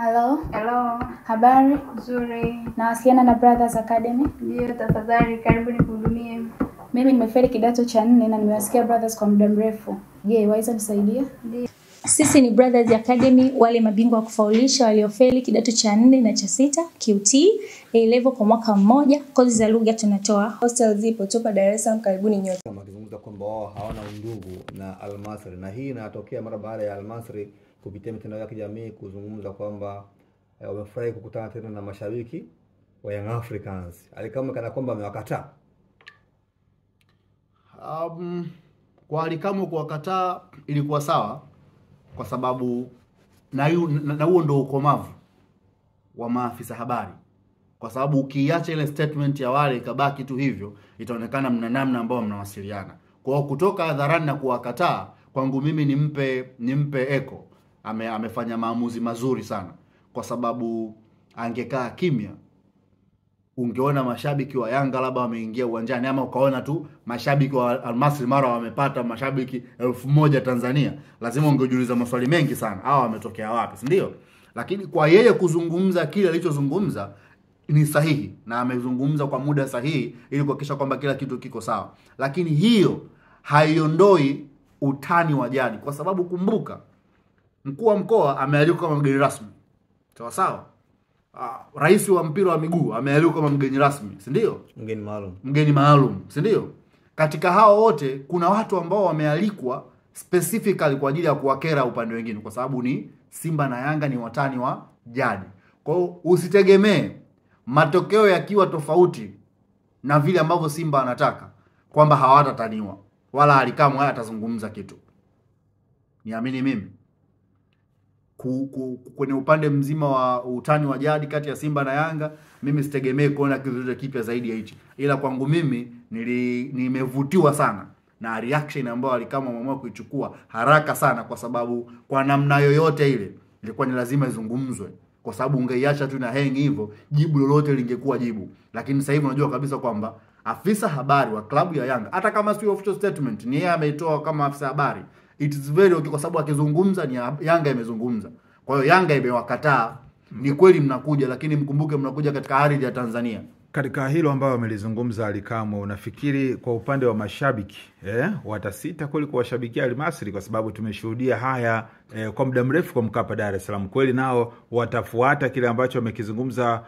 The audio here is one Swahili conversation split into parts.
Hello. Hello. Habari? Nzuri. Nawasiliana na Brothers Academy. Ndio, tafadhali karibu nikuhudumie. Mimi nimefeli kidato cha 4 na nimewasikia Brothers kwa muda mrefu. Je, waweza nisaidia? Ndio. Sisi ni Brothers Academy, wale mabingwa wa kufaulisha waliofeli kidato cha 4 na cha 6 QT, A-level kwa mwaka mmoja. Kozi za lugha tunatoa. Hostel zipo topa Dar es Salaam, karibuni nyote. Kama kizungumza kwamba wao hawana undugu na Al Masry, na hii inatokea mara baada ya Al Masry kupitia mitandao ya kijamii kuzungumza kwamba wamefurahi kukutana tena na mashabiki wa Young Africans. Alikamwe kana kwamba amewakataa. Kwa Alikamwe kuwakataa ilikuwa sawa, kwa sababu na huo ndio ukomavu wa maafisa habari. Kwa sababu ukiacha ile statement ya wale ikabaki tu hivyo, itaonekana mna namna ambao mnawasiliana. Kwa hiyo kutoka hadharani na kuwakataa, kwangu mimi nimpe eko. Amefanya maamuzi mazuri sana, kwa sababu angekaa kimya ungeona mashabiki wa Yanga labda wameingia uwanjani, ama ukaona tu mashabiki wa Al Masry mara wamepata mashabiki 1000 Tanzania, lazima ungejiuliza maswali mengi sana, hao wametokea wapi, si ndio? Lakini kwa yeye kuzungumza kile alichozungumza ni sahihi, na amezungumza kwa muda sahihi ili kuhakikisha kwamba kila kitu kiko sawa. Lakini hiyo haiondoi utani wa jadi, kwa sababu kumbuka, mkuu wa mkoa amealikwa kama mgeni rasmi. Sawa sawa. Rais wa mpira wa miguu amealikwa kama mgeni rasmi, si ndio? Mgeni maalum, si ndio? Katika hao wote kuna watu ambao wamealikwa specifically kwa ajili ya kuwakera upande wengine, kwa sababu ni Simba na Yanga ni watani wa jadi. Kwa hiyo usitegemee matokeo yakiwa tofauti na vile ambavyo Simba anataka kwamba hawatataniwa, wala Alikamwe atazungumza kitu. Niamini mimi, kwenye upande mzima wa utani wa jadi kati ya Simba na Yanga, mimi sitegemee kuona kitu kipya zaidi ya hichi. Ila kwangu mimi nimevutiwa sana na reaction ambayo Alikamwe ameamua kuichukua haraka sana, kwa sababu kwa namna yoyote ile ilikuwa ni lazima izungumzwe, kwa sababu ungeiacha tu na hang hivyo, jibu lolote lingekuwa jibu. Lakini sasa hivi unajua kabisa kwamba afisa habari wa klabu ya Yanga, hata kama sio official statement, ni yeye ameitoa kama afisa habari, it is very okay, kwa sababu akizungumza ni Yanga imezungumza. Kwa hiyo Yanga imewakataa. Ni kweli mnakuja, lakini mkumbuke mnakuja katika ardhi ya Tanzania. Katika hilo ambayo amelizungumza Alikamwe, unafikiri kwa upande wa mashabiki watasita kweli kuwashabikia Al Masry, kwa sababu tumeshuhudia haya kwa muda mrefu kwa Mkapa Dar es Salaam? Kweli nao watafuata kile ambacho amekizungumza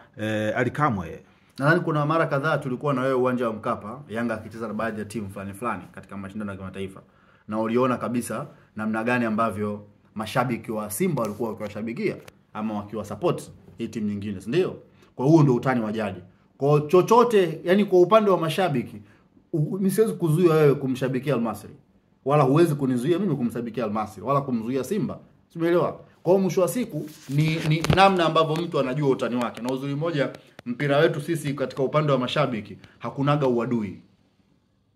Alikamwe? Nadhani kuna mara kadhaa tulikuwa na wewe uwanja wa Mkapa, Yanga akicheza na baadhi ya timu fulani katika mashindano ya kimataifa, na uliona kabisa namna gani ambavyo mashabiki wa Simba walikuwa wakiwashabikia ama wakiwa support hii timu nyingine, si ndio? Kwa huo ndio utani wa jadi. Kwa chochote, yani kwa upande wa mashabiki, mimi siwezi kuzuia wewe kumshabikia Al Masry, wala huwezi kunizuia mimi kumshabikia Al Masry, wala kumzuia Simba. Umeelewa? Kwa mwisho wa siku ni namna ambavyo mtu anajua utani wake. Na uzuri moja, mpira wetu sisi katika upande wa mashabiki hakunaga uadui.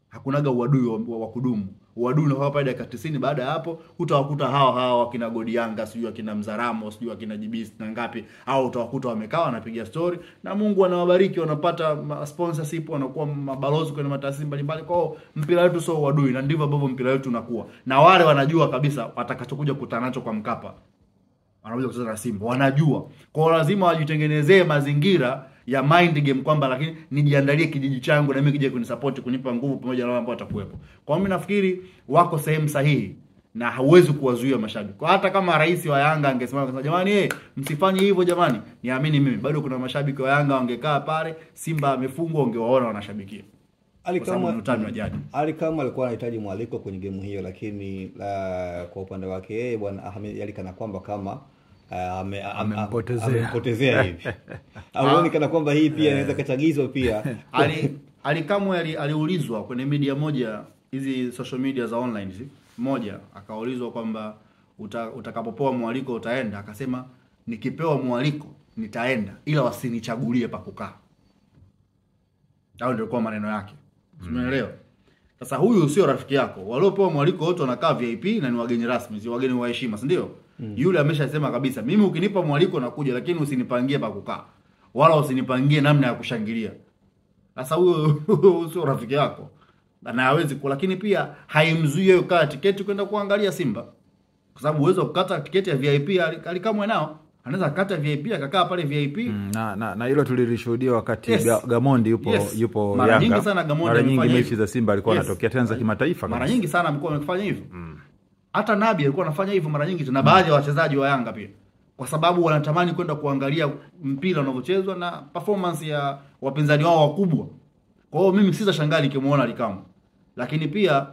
Hakunaga uadui wa kudumu. Uadui unakuwa pale dakika 90. Baada ya hapo utawakuta hao wakina Godi Yanga, sijui akina Mzaramo, sijui akina Jibisi na ngapi, au utawakuta wamekaa wanapiga story, na Mungu anawabariki, wanapata sponsorship, wanakuwa mabalozi kwenye mataasisi mbalimbali. Kwa mpira wetu sio uadui, na ndivyo ambavyo mpira wetu unakuwa. Na wale wanajua kabisa watakachokuja kukutana nacho kwa Mkapa, wanakuja kucheza na Simba, wanajua. Kwa lazima wajitengenezee mazingira ya mind game, kwamba lakini nijiandalie kijiji changu na mimi kije kunisupport, kunipa nguvu pamoja na wale ambao watakuwepo. Kwa mimi nafikiri wako sehemu sahihi na hauwezi kuwazuia mashabiki. Kwa hata kama rais wa Yanga angesema jamani, msifanye hivyo jamani, niamini mimi bado kuna mashabiki wa Yanga wangekaa pale, Simba amefungwa, ungewaona wanashabikia. Alikamwe alikuwa anahitaji mwaliko kwenye game hiyo, lakini kwa upande wake yeye bwana Ahmed Ally kana kwamba kama amempotezea hivi. Haoni kana kwamba hii pia inaweza kachagizwa pia. Alikamwe aliulizwa kwenye media moja, hizi social media za online moja, akaulizwa kwamba utakapopewa mwaliko utaenda? Akasema nikipewa mwaliko nitaenda, ila wasinichagulie pa kukaa. Hao ndio kwa maneno yake. Umeelewa? Sasa huyu sio rafiki yako. Waliopewa mwaliko wote wanakaa VIP na ni wageni rasmi, si wageni wa heshima, si ndio? Yule ameshasema kabisa, mimi ukinipa mwaliko nakuja, lakini usinipangie pa kukaa, wala usinipangie namna ya kushangilia. Sasa huyo sio rafiki yako. Na hawezi lakini pia haimzuie ukata tiketi kwenda kuangalia Simba. Kwa sababu uwezo kukata tiketi ya VIP Alikamwe nao. Anaweza kata VIP akakaa pale VIP. Na hilo tulilishuhudia wakati Gamondi yupo mara Yanga. Nyingi sana Gamondi mara nyingi mechi hivyo. za Simba alikuwa anatokea tena za kimataifa. Mara nyingi sana amekuwa amefanya hivyo. Hata Nabi alikuwa anafanya hivyo mara nyingi na baadhi ya wachezaji wa Yanga pia. Kwa sababu wanatamani kwenda kuangalia mpira unavyochezwa na performance ya wapinzani wao wakubwa. Kwa hiyo mimi sitashangaa nikimuona Alikamwe. Lakini pia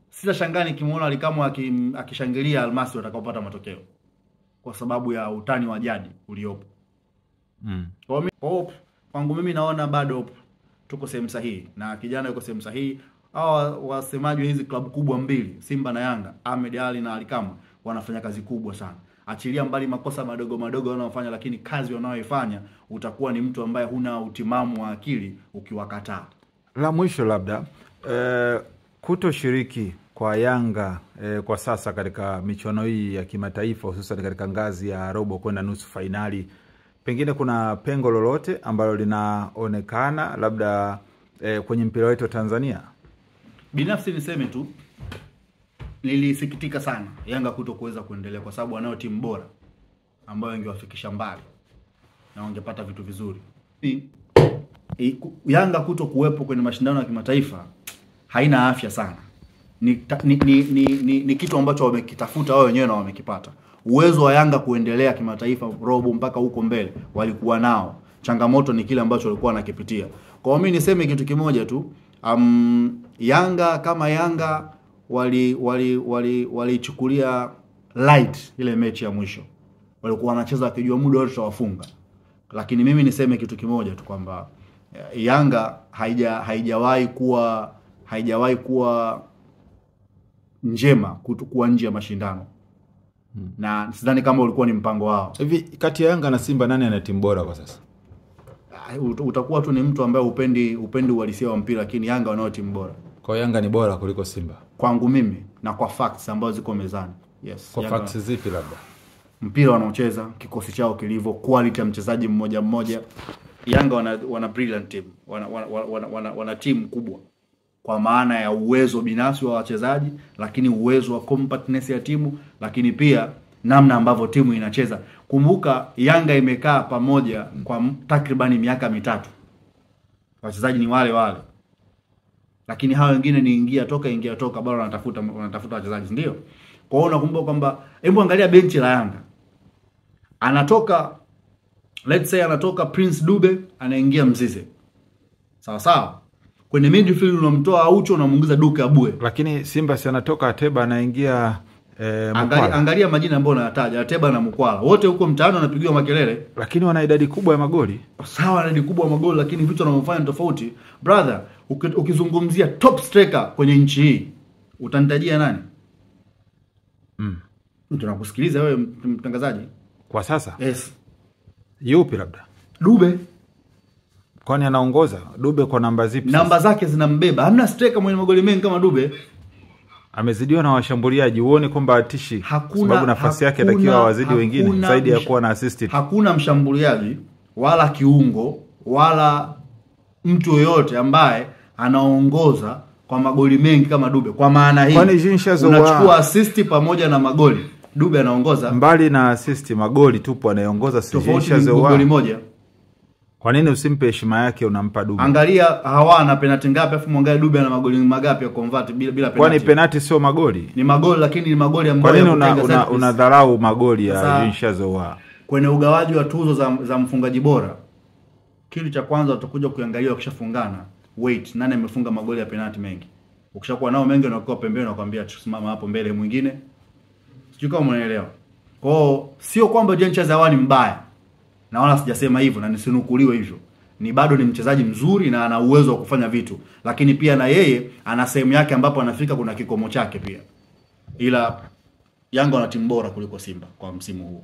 sitashangaa nikimuona Alikamwe akishangilia Almasi watakapopata matokeo. Kwa sababu ya utani wa jadi uliopo. Kwangu mimi naona bado tuko sehemu sahihi na kijana yuko sehemu sahihi. Hawa wasemaji wa hizi klabu kubwa mbili, Simba na Yanga, Ahmed Ali na Alikamwe, wanafanya kazi kubwa sana. Achilia mbali makosa madogo madogo wanayofanya, lakini kazi wanayoifanya utakuwa ni mtu ambaye huna utimamu wa akili ukiwakataa. La mwisho labda kutoshiriki kwa Yanga kwa sasa katika michuano hii ya kimataifa, hususan katika ngazi ya robo kwenda nusu finali, pengine kuna pengo lolote ambalo linaonekana labda kwenye mpira wetu wa Tanzania? Binafsi niseme tu nilisikitika sana Yanga kutokuweza kuendelea, kwa sababu wanao timu bora ambayo ingewafikisha mbali na wangepata vitu vizuri. Yanga kutokuwepo kwenye mashindano ya kimataifa haina afya sana. Ni kitu ambacho wamekitafuta wao wenyewe na wamekipata. Uwezo wa Yanga kuendelea kimataifa robo mpaka huko mbele walikuwa nao. Changamoto ni kile ambacho walikuwa wanakipitia. Kwa hiyo mimi niseme kitu kimoja tu, Yanga kama Yanga walichukulia light ile mechi ya mwisho. Walikuwa wanacheza wakijua muda wote tutawafunga. Lakini mimi niseme kitu kimoja tu kwamba Yanga haijawahi kuwa njema kutokuwa nje ya mashindano. Na sidhani kama ulikuwa ni mpango wao. Hivi kati ya Yanga na Simba nani ana timu bora kwa sasa? Utakuwa tu ni mtu ambaye upendi uhalisia wa mpira, lakini Yanga wanao timu bora. Kwa Yanga ni bora kuliko Simba kwangu mimi, na kwa facts ambazo ziko mezani. Yes. Kwa facts zipi labda? Mpira wanaocheza, kikosi chao kilivyo, quality ya mchezaji mmoja mmoja. Yanga wana brilliant team. Wana timu kubwa kwa maana ya uwezo binafsi wa wachezaji, lakini uwezo wa compactness ya timu, lakini pia namna ambavyo timu inacheza. Kumbuka Yanga imekaa pamoja kwa takribani miaka 3. Wachezaji ni wale wale. Lakini hao wengine ni ingia toka bado wanatafuta wachezaji, ndio. Kwa hiyo unakumbuka kwamba hebu angalia benchi la Yanga. Let's say anatoka Prince Dube, anaingia Mzize. Sawa sawa. Kwenye midfield unamtoa Aucho unamuingiza Duke Abue. Lakini Simba si anatoka Ateba anaingia Mkwala. Angalia majina ambayo nayataja, Ateba na Mkwala. Wote huko mtaani wanapigiwa makelele, lakini wana idadi kubwa ya magoli. Sawa, idadi kubwa ya magoli, lakini vitu wanavyofanya tofauti. Brother, ukizungumzia top striker kwenye nchi hii, utanitajia nani? Tunakusikiliza wewe mtangazaji. Kwa sasa? Yes. Yupi labda? Dube. Kwani anaongoza? Dube kwa namba zipi? Namba zake zinambeba. Hamna striker mwenye magoli mengi kama Dube. Amezidiwa na washambuliaji, uone kwamba atishi. Sababu nafasi yake atakiwa wazidi wengine zaidi ya kuwa na assist. Hakuna mshambuliaji wala kiungo wala mtu yoyote ambaye anaongoza kwa magoli mengi kama Dube. Kwa maana hii unachukua assist pamoja na magoli, Dube anaongoza. Mbali na assist, magoli tupo anayeongoza goli moja. Kwa nini usimpe heshima yake unampa Dube? Angalia hawana penalty ngapi afu muangalie Dube ana magoli magapi ya convert bila penalty. Kwani penalty sio magoli? Ni magoli, lakini ni magoli ambayo kwa nini unadharau magoli ya Inshazowa? Kwenye ugawaji wa tuzo za mfungaji bora, kitu cha kwanza utakuja kuangalia ukishafungana, wait, nani amefunga magoli ya penalty mengi. Ukishakuwa nao mengi unakuwa pembeni na kuambia tusimama hapo mbele mwingine. Sijui kama unaelewa. Kwao sio kwamba Inshazowa ni mbaya. Na wala sijasema hivyo na nisinukuliwe hivyo. Ni bado ni mchezaji mzuri na ana uwezo wa kufanya vitu. Lakini pia na yeye ana sehemu yake ambapo anafika kuna kikomo chake pia. Ila Yanga wana timu bora kuliko Simba kwa msimu huu.